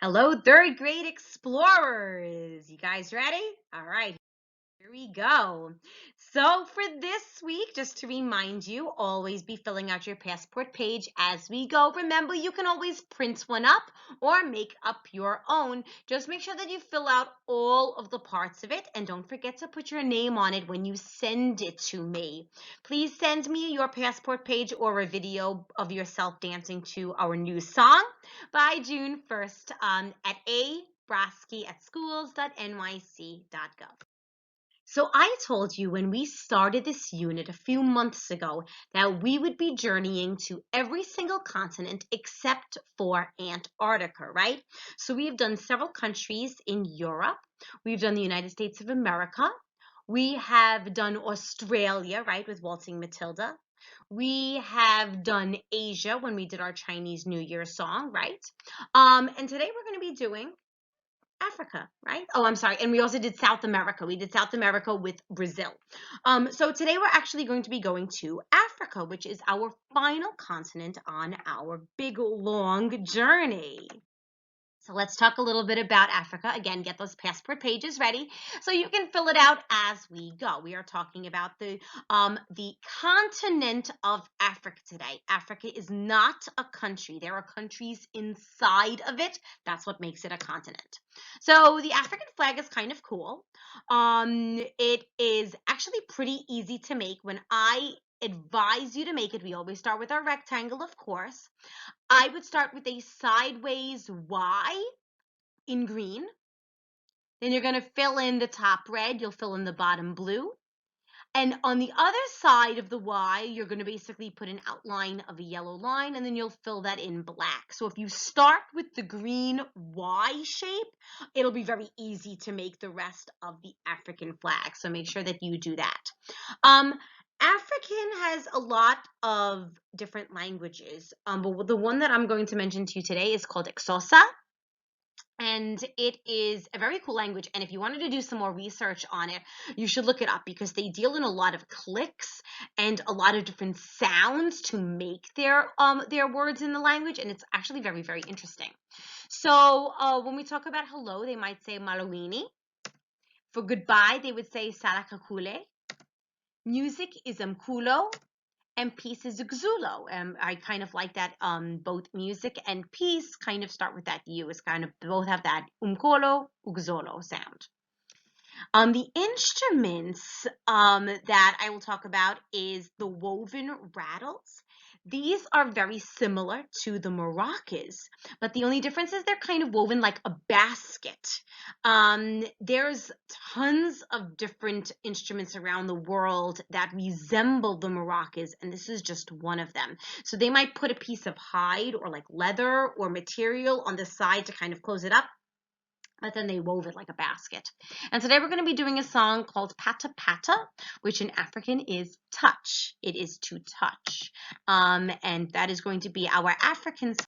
Hello, third grade explorers. You guys ready? All right, here we go. So for this week, just to remind you, always be filling out your passport page as we go. Remember, you can always print one up or make up your own. Just make sure that you fill out all of the parts of it, and don't forget to put your name on it when you send it to me. Please send me your passport page or a video of yourself dancing to our new song by June 1st at abrasky@schools.nyc.gov. So I told you when we started this unit a few months ago that we would be journeying to every single continent except for Antarctica, right? So we have done several countries in Europe. We've done the United States of America. We have done Australia, right, with Waltzing Matilda. We have done Asia when we did our Chinese New Year song, right? And today we're going to be doing Africa, right? Oh, I'm sorry. And we also did South America. We did South America with Brazil. So today we're actually going to be going to Africa, which is our final continent on our big, long journey. So let's talk a little bit about Africa. Again, get those passport pages ready so you can fill it out as we go. We are talking about the continent of Africa today. Africa is not a country. There are countries inside of it. That's what makes it a continent. So the African flag is kind of cool. It is actually pretty easy to make. When I advise you to make it, we always start with our rectangle, of course. I would start with a sideways Y in green. Then you're going to fill in the top red. You'll fill in the bottom blue. And on the other side of the Y, you're going to basically put an outline of a yellow line, and then you'll fill that in black. So if you start with the green Y shape, it'll be very easy to make the rest of the African flag. So make sure that you do that. African has a lot of different languages, but the one that I'm going to mention to you today is called Xhosa. And it is a very cool language. And if you wanted to do some more research on it, you should look it up because they deal in a lot of clicks and a lot of different sounds to make their words in the language. And it's actually very, very interesting. So when we talk about hello, they might say Malawini. For goodbye, they would say Salakakule. Music is Mkulo. And peace is Xulo. I kind of like that both music and peace kind of start with that U. It's kind of both have that umkolo, ugzolo sound. The instruments that I will talk about is the woven rattles. These are very similar to the maracas, but the only difference is they're kind of woven like a basket. There's tons of different instruments around the world that resemble the maracas, and this is just one of them. So they might put a piece of hide or like leather or material on the side to kind of close it up, but then they wove it like a basket. And today we're going to be doing a song called Pata Pata, which in African is touch. It is to touch. And that is going to be our African song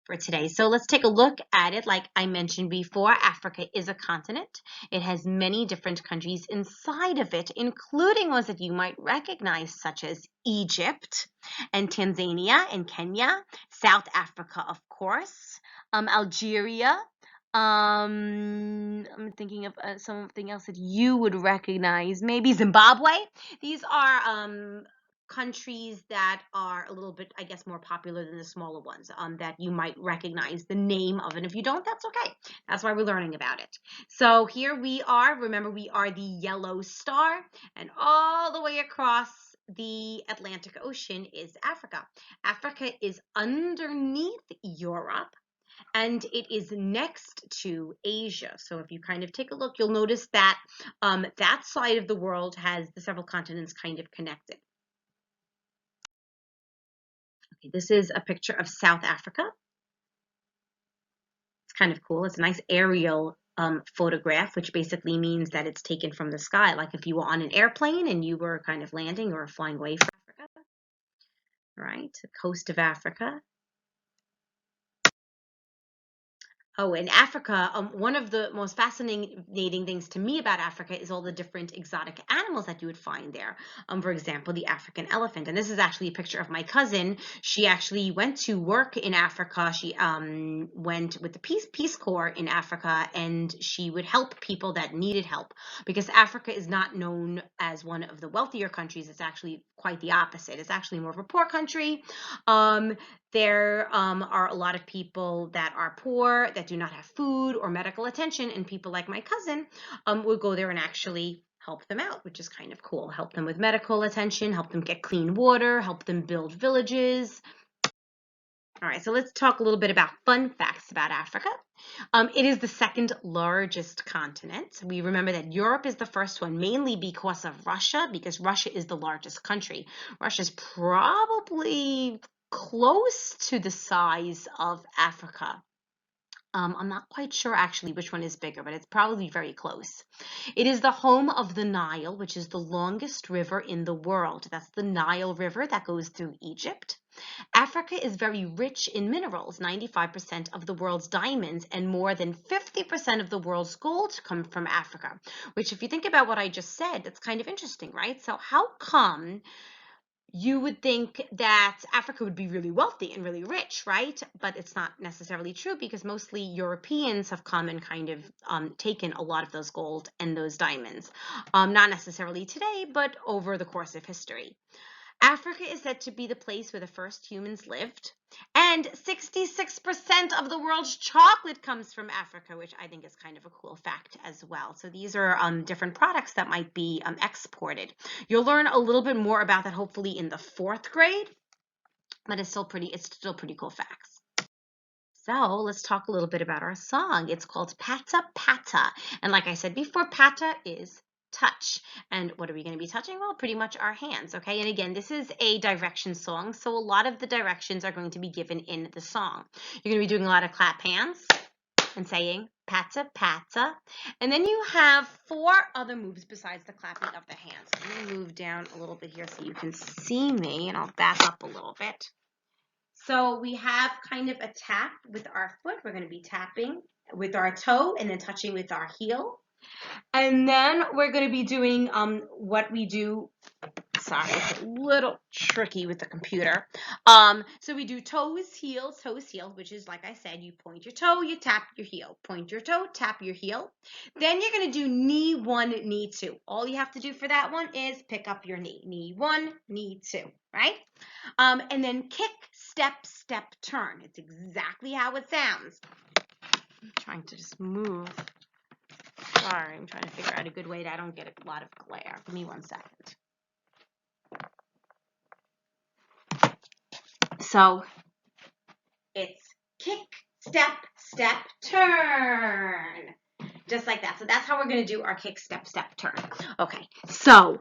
for today. So let's take a look at it. Like I mentioned before, Africa is a continent. It has many different countries inside of it, including ones that you might recognize, such as Egypt and Tanzania and Kenya, South Africa, of course, Algeria. I'm thinking of something else that you would recognize, maybe Zimbabwe. These are countries that are a little bit, I guess, more popular than the smaller ones that you might recognize the name of. And if you don't, that's okay. That's why we're learning about it. So here we are. Remember, we are the yellow star, and all the way across the Atlantic Ocean is Africa. Africa is underneath Europe, and it is next to Asia. So if you kind of take a look, you'll notice that that side of the world has the several continents kind of connected. Okay, this is a picture of South Africa. It's kind of cool. It's a nice aerial photograph, which basically means that it's taken from the sky. Like if you were on an airplane and you were kind of landing or flying away from Africa. Right, the coast of Africa. Oh, in Africa, one of the most fascinating things to me about Africa is all the different exotic animals that you would find there. For example, the African elephant. And this is actually a picture of my cousin. She actually went to work in Africa. She went with the Peace Corps in Africa, and she would help people that needed help, because Africa is not known as one of the wealthier countries. It's actually quite the opposite. It's actually more of a poor country. There are a lot of people that are poor, that do not have food or medical attention, and people like my cousin would go there and actually help them out, which is kind of cool. Help them with medical attention, help them get clean water, help them build villages. All right, so let's talk a little bit about fun facts about Africa. It is the second largest continent. We remember that Europe is the first one, mainly because of Russia, because Russia is the largest country. Russia is probably close to the size of Africa. I'm not quite sure actually which one is bigger, but it's probably very close. It is the home of the Nile, which is the longest river in the world. That's the Nile River that goes through Egypt. Africa is very rich in minerals. 95% of the world's diamonds and more than 50% of the world's gold come from Africa, which, if you think about what I just said, that's kind of interesting, right? So how come you would think that Africa would be really wealthy and really rich, right? But it's not necessarily true, because mostly Europeans have come and kind of taken a lot of those gold and those diamonds. Not necessarily today, but over the course of history. Africa is said to be the place where the first humans lived, and 66% of the world's chocolate comes from Africa, which I think is kind of a cool fact as well. So these are different products that might be exported. You'll learn a little bit more about that hopefully in the 4th grade, but it's still pretty cool facts. So let's talk a little bit about our song. It's called Pata Pata, and like I said before, pata is touch. And what are we going to be touching? Well, pretty much our hands, okay? And again, this is a direction song, so a lot of the directions are going to be given in the song. You're going to be doing a lot of clap hands and saying pata pata. And then you have 4 other moves besides the clapping of the hands. Let me move down a little bit here so you can see me, and I'll back up a little bit. So we have kind of a tap with our foot. We're going to be tapping with our toe and then touching with our heel. And then we're going to be doing what we do. Sorry, it's a little tricky with the computer. So we do toes, heel, which is, like I said, you point your toe, you tap your heel. Point your toe, tap your heel. Then you're going to do knee 1, knee 2. All you have to do for that one is pick up your knee. Knee 1, knee 2, right? And then kick, step, step, turn. It's exactly how it sounds. I'm trying to just move. Sorry, I'm trying to figure out a good way that I don't get a lot of glare. Give me 1 second. So it's kick, step, step, turn. Just like that. So that's how we're going to do our kick, step, step, turn. Okay, so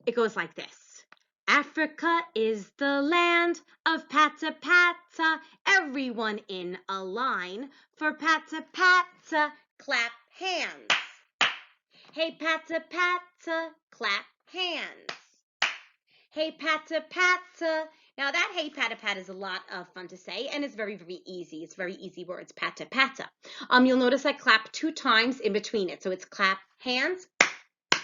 it goes like this. Africa is the land of pata pata, everyone in a line. For pata pata, clap hands. Hey pata pata, clap hands. Hey pata pata. Now that hey pata pata is a lot of fun to say, and it's very, very easy. It's very easy words, pata pata. You'll notice I clap 2 times in between it. So it's clap hands,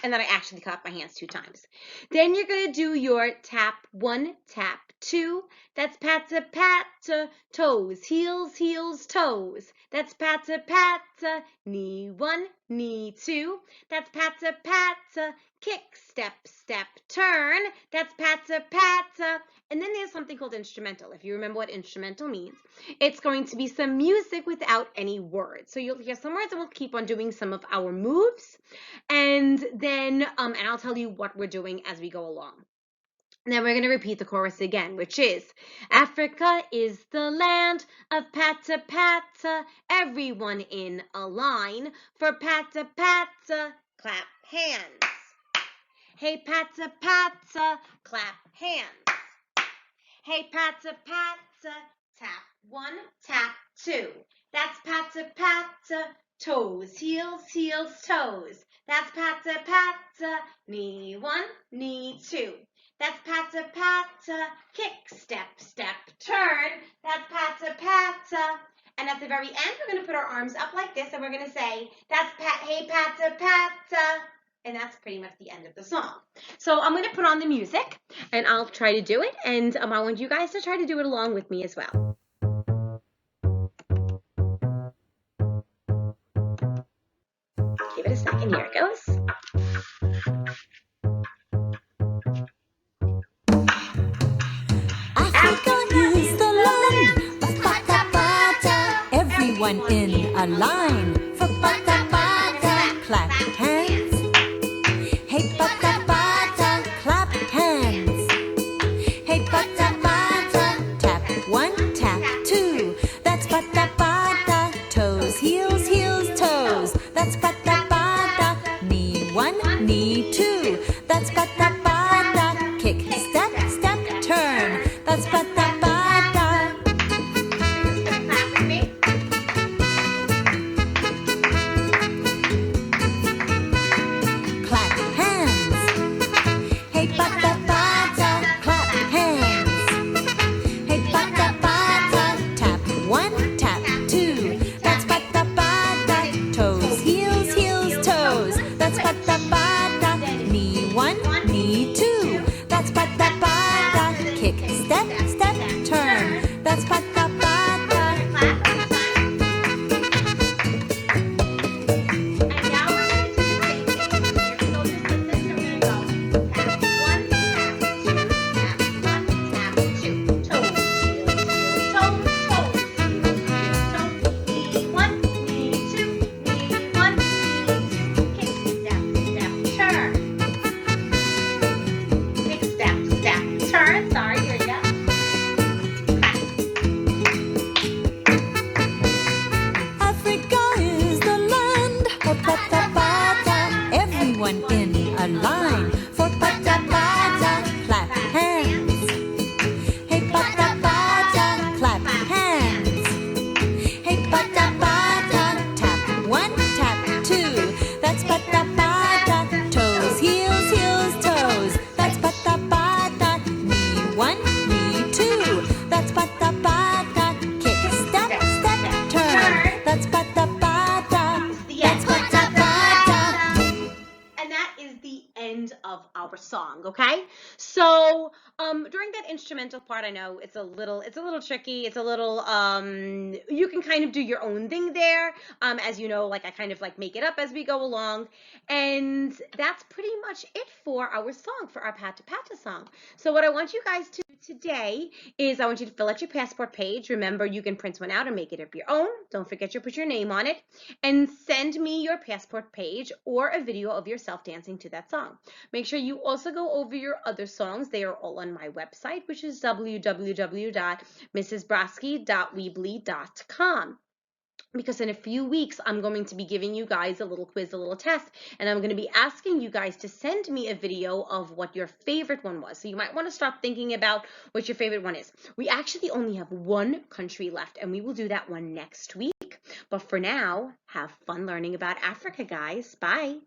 and then I actually clap my hands 2 times. Then you're going to do your tap 1, tap 2. That's pata pata. Toes, heels, heels, toes. That's pata pata. Knee 1, knee 2. That's pata pata. Kick, step, step, turn. That's pata pata. And then there's something called instrumental. If you remember what instrumental means, it's going to be some music without any words. So you'll hear some words, and we'll keep on doing some of our moves. And then, and I'll tell you what we're doing as we go along. And then we're going to repeat the chorus again, which is, Africa is the land of pata pata, everyone in a line. For pata pata, clap hands. Hey pata pata, clap hands. Hey pata pata, tap 1, tap 2. That's pata pata. Toes, heels, heels, toes. That's pata pata. Knee 1, knee 2. That's pata pata. Kick, step, step, turn. That's pata pata. And at the very end, we're going to put our arms up like this, and we're going to say, that's Pat, hey, Patta, Patta. And that's pretty much the end of the song. So I'm going to put on the music, and I'll try to do it, and I want you guys to try to do it along with me as well. Give it a second. Here it goes. Africa is the land of Bata Bata. Everyone in a line for Bata Bata. Clap hands. Hey Bata Bata, clap hands. Hey Bata Bata, tap one, tap two. That's Bata Bata. Toes, heels, heels, toes. That's Bata Bata. Knee one, knee two. That's Bata Bata. Kick, step, step, turn. That's Bata Bata. Clap with me. Clap hands. Hey Bata Bata, clap hands. Hey Bata Bata, tap one, tap two. That's Bata Bata. Toes, heels, heels, toes. That's Bata Bata. Knee one, knee two. That's Bata Bata. Kick, step, step, turn. That's Bata Bata. And now we're going to do the same thing. So just like this, and we're going to go tap one, tap two, tap one, tap two. Toes, heels, heels, toes, toes, heels, heels, toes. Knee one, knee two, knee one, knee two. Kick, step, step, turn. Kick, step, step, turn. Sorry, here you go. Africa is the land of Bata Bata. Everyone in a line for Bata Bata. Clap hands. Hey Bata Bata, clap hands. Hey Bata Bata, tap one, tap two. That's Bata Bata. Toes, heels, heels, toes. That's Bata Bata. Knee one, knee two. That's Bata Bata. Kick, step, step, turn. That's Bata Bata. The That's end. Bata Bata. And that is the end of our song, okay? So during that instrumental part, I know it's a little tricky. It's a little you can kind of do your own thing there. As you know, like I kind of like make it up as we go along. And that's pretty much it for our song, for our Patta Patta song. So what I want you guys to do today is I want you to fill out your passport page. Remember, you can print one out and make it up your own. Don't forget to put your name on it, and send me your passport page or a video of yourself dancing to that song. Make sure you also go over your other songs. They are all on my website, which is www.mrsbrasky.weebly.com. Because in a few weeks, I'm going to be giving you guys a little quiz, a little test, and I'm going to be asking you guys to send me a video of what your favorite one was. So you might want to start thinking about what your favorite one is. We actually only have one country left, and we will do that one next week. But for now, have fun learning about Africa, guys. Bye.